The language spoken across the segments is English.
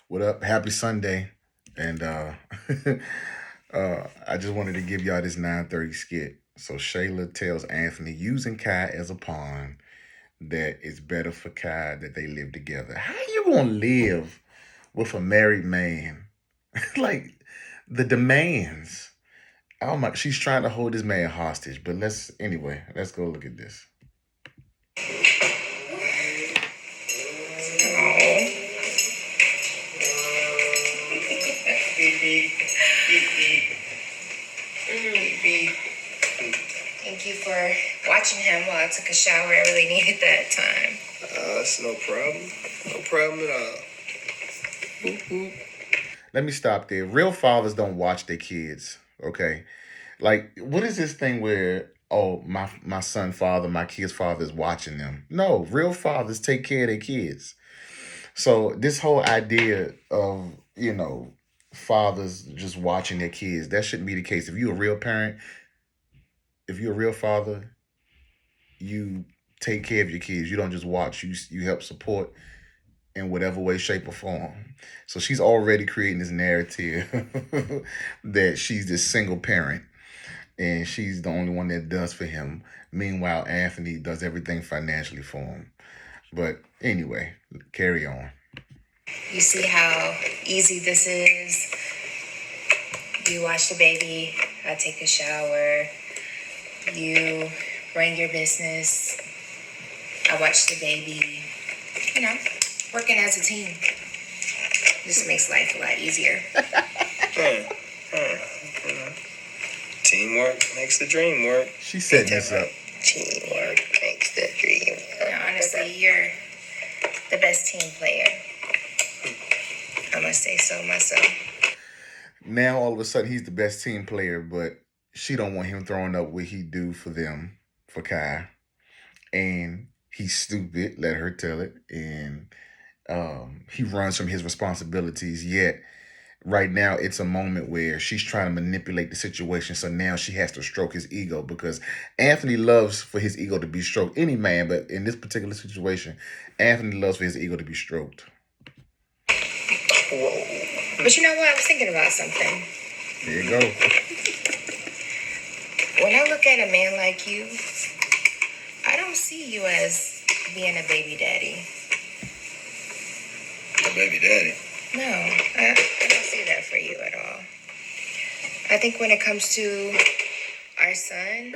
What up? Happy Sunday. And I just wanted to give y'all this 9:30 skit. So Shayla tells Anthony using Kai as a pawn that it's better for Kai that they live together. How you gonna live with a married man? Like the demands. Oh my, she's trying to hold this man hostage. But let's go look at this. Thank you for watching him while I took a shower. I really needed that time. That's no problem. No problem at all. Let me stop there. Real fathers don't watch their kids. Okay. Like, what is this thing where, oh, my son father, my kid's father is watching them? No, real fathers take care of their kids. So this whole idea of, fathers just watching their kids, that shouldn't be the case. If you're a real parent, if you're a real father, you take care of your kids. You don't just watch. You help support in whatever way, shape, or form. So she's already creating this narrative that she's this single parent and she's the only one that does for him. Meanwhile, Anthony does everything financially for him. But anyway, carry on. You see how easy this is? You watch the baby, I take a shower, you run your business, I watch the baby, working as a team. Just makes life a lot easier. Teamwork makes the dream work. She's setting this up. Teamwork makes the dream work. Honestly, you're the best team player. I must say so myself. Now all of a sudden he's the best team player, but she don't want him throwing up what he do for them, for Kai. And he's stupid, let her tell it. And he runs from his responsibilities, yet right now it's a moment where she's trying to manipulate the situation. So now she has to stroke his ego because Anthony loves for his ego to be stroked. Any man, but in this particular situation, Anthony loves for his ego to be stroked. Whoa. But you know what? I was thinking about something. There you go. When I look at a man like you, I don't see you as being a baby daddy. A baby daddy? No, I don't see that for you at all. I think when it comes to our son,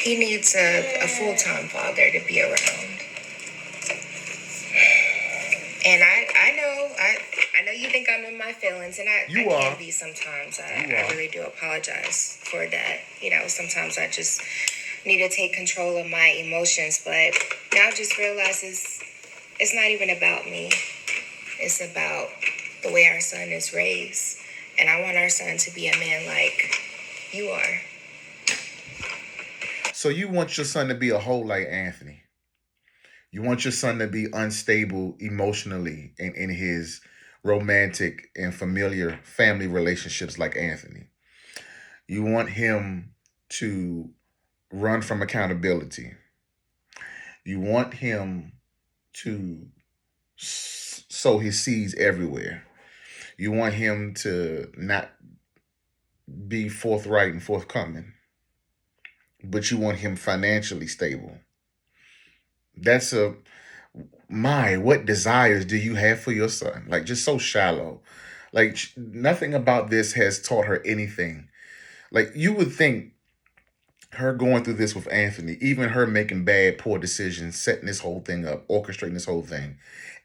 he needs a full-time father to be around. And I know you think I'm in my feelings, and I can be sometimes. I really do apologize for that. Sometimes I just need to take control of my emotions, but now I just realize it's not even about me. It's about the way our son is raised. And I want our son to be a man like you are. So you want your son to be a hoe like Anthony. You want your son to be unstable emotionally in his romantic and familiar family relationships like Anthony. You want him to run from accountability. You want him to sow his seeds everywhere. You want him to not be forthright and forthcoming, but you want him financially stable. That's what desires do you have for your son? Like, just so shallow. Like, nothing about this has taught her anything. Like, you would think her going through this with Anthony, even her making bad, poor decisions, setting this whole thing up, orchestrating this whole thing,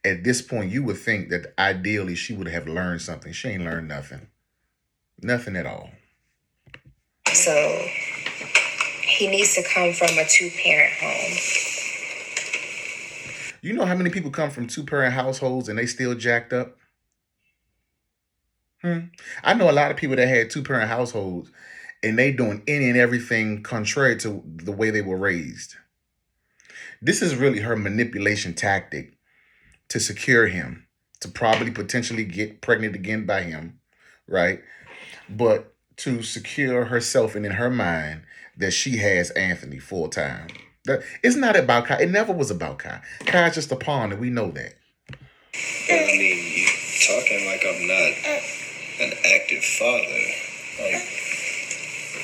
at this point, you would think that ideally she would have learned something. She ain't learned nothing. Nothing at all. So, he needs to come from a two-parent home. You know how many people come from two-parent households and they still jacked up? I know a lot of people that had two-parent households and they doing any and everything contrary to the way they were raised. This is really her manipulation tactic to secure him, to probably potentially get pregnant again by him, right? But to secure herself and in her mind that she has Anthony full time. It's not about Kai. It never was about Kai. Kai's just a pawn, and we know that. But I mean, you talking like I'm not an active father. Like,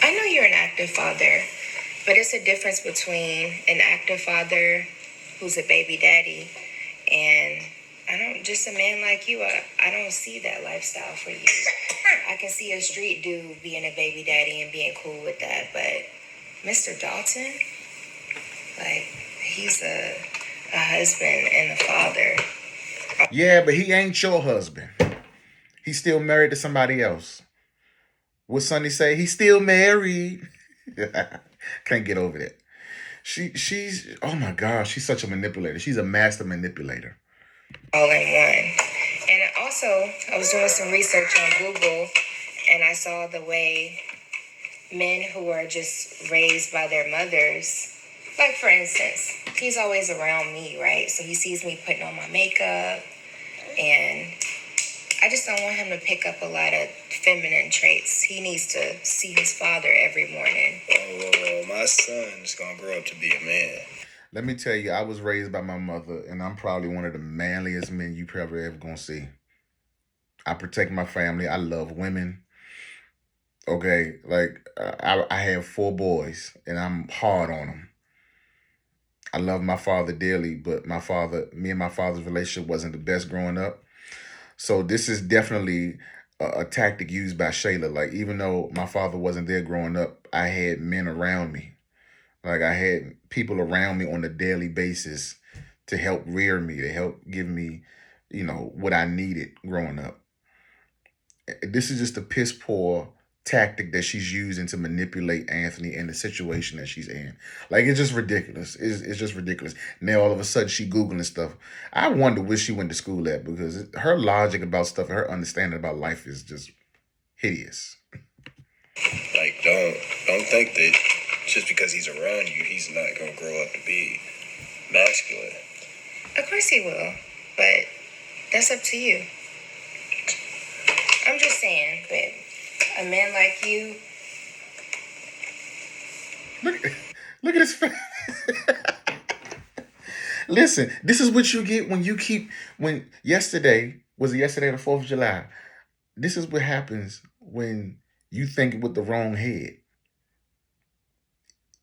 I know you're an active father, but it's a difference between an active father who's a baby daddy and just a man like you. I don't see that lifestyle for you. I can see a street dude being a baby daddy and being cool with that, but Mr. Dalton, like, he's a husband and a father. Yeah, but he ain't your husband. He's still married to somebody else. What Sonny say? He's still married. Can't get over that. She's oh my gosh, she's such a manipulator. She's a master manipulator. All in one. And also, I was doing some research on Google, and I saw the way men who are just raised by their mothers, like for instance, he's always around me, right? So he sees me putting on my makeup, and I just don't want him to pick up a lot of feminine traits. He needs to see his father every morning. oh, my son's gonna grow up to be a man. Let me tell you, I was raised by my mother, and I'm probably one of the manliest men you probably ever gonna see. I protect my family. I love women. Okay, like I have 4 boys, and I'm hard on them. I love my father dearly, but me and my father's relationship wasn't the best growing up. So this is definitely a tactic used by Shayla. Like, even though my father wasn't there growing up, I had men around me. Like, I had people around me on a daily basis to help rear me, to help give me, what I needed growing up. This is just a piss poor tactic that she's using to manipulate Anthony in the situation that she's in. Like, it's just ridiculous. It's just ridiculous. Now all of a sudden she Googling stuff. I wonder where she went to school at, because her logic about stuff, her understanding about life is just hideous. Like, don't think that just because he's around you, he's not gonna grow up to be masculine. Of course he will, but that's up to you. I'm just saying, babe, a man like you. Look at his face. Listen, this is what you get when yesterday, was it yesterday the 4th of July? This is what happens when you think with the wrong head.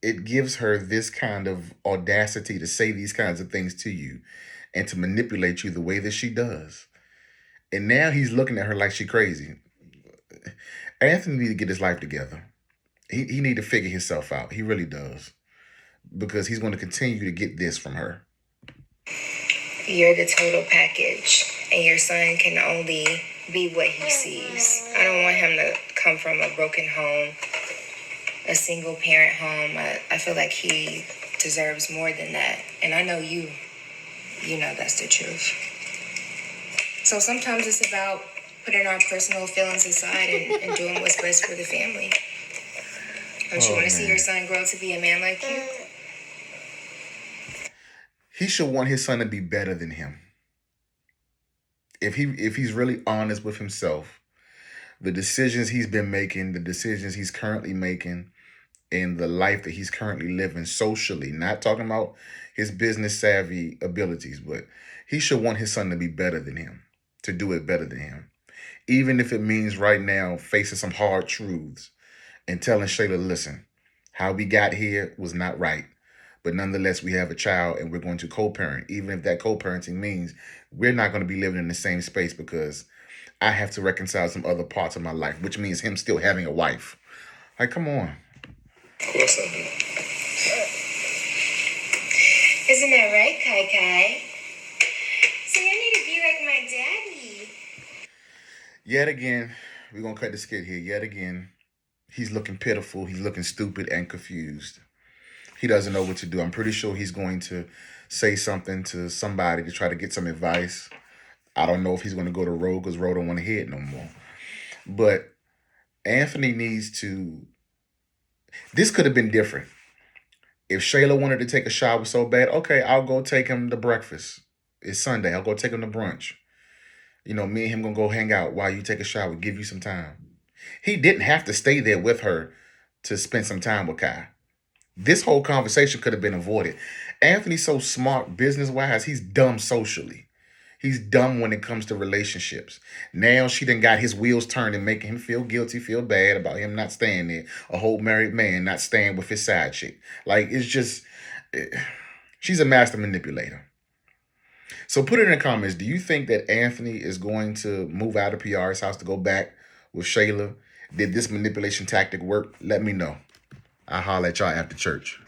It gives her this kind of audacity to say these kinds of things to you and to manipulate you the way that she does. And now he's looking at her like she crazy. Anthony need to get his life together. He need to figure himself out. He really does. Because he's going to continue to get this from her. You're the total package, and your son can only be what he sees. I don't want him to come from a broken home, a single parent home. I feel like he deserves more than that. And I know you know that's the truth. So sometimes it's about putting our personal feelings aside and doing what's best for the family. Don't you want to see your son grow to be a man like you? He should want his son to be better than him. If he's really honest with himself, the decisions he's been making, the decisions he's currently making, and the life that he's currently living socially, not talking about his business savvy abilities, but he should want his son to be better than him, to do it better than him. Even if it means right now facing some hard truths and telling Shayla, listen, how we got here was not right. But nonetheless, we have a child and we're going to co-parent, even if that co-parenting means we're not going to be living in the same space because I have to reconcile some other parts of my life, which means him still having a wife. Like, come on. Of course I do. Isn't that right, Kai Kai? So you need to be like my daddy. Yet again, we're going to cut the skit here. Yet again, he's looking pitiful. He's looking stupid and confused. He doesn't know what to do. I'm pretty sure he's going to say something to somebody to try to get some advice. I don't know if he's going to go to Ro because Ro don't want to hear it no more. But Anthony needs to... This could have been different. If Shayla wanted to take a shower so bad, okay, I'll go take him to breakfast. It's Sunday. I'll go take him to brunch. Me and him going to go hang out while you take a shower, give you some time. He didn't have to stay there with her to spend some time with Kai. This whole conversation could have been avoided. Anthony's so smart business-wise. He's dumb socially. He's dumb when it comes to relationships. Now she done got his wheels turned and making him feel guilty, feel bad about him not staying there. A whole married man not staying with his side chick. Like, it's just, she's a master manipulator. So put it in the comments. Do you think that Anthony is going to move out of PR's house to go back with Shayla? Did this manipulation tactic work? Let me know. I'll holler at y'all after church.